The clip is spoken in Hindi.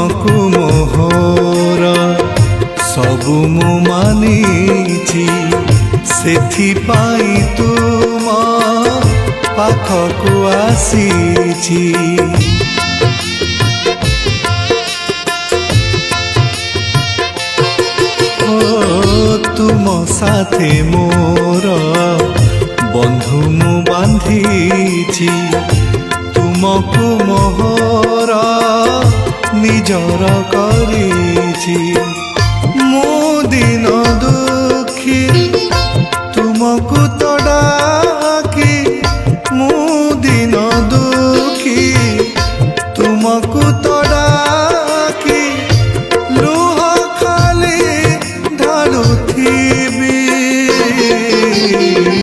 तुमको मोहर सबु मु मानिछि सेथिपाई तुम पाखकु आसीछि तुम साथे मोर बंधु मु बांधिछि तुमको मोहर निजर करिछि मो दिन दुखी तुमको तोड़ा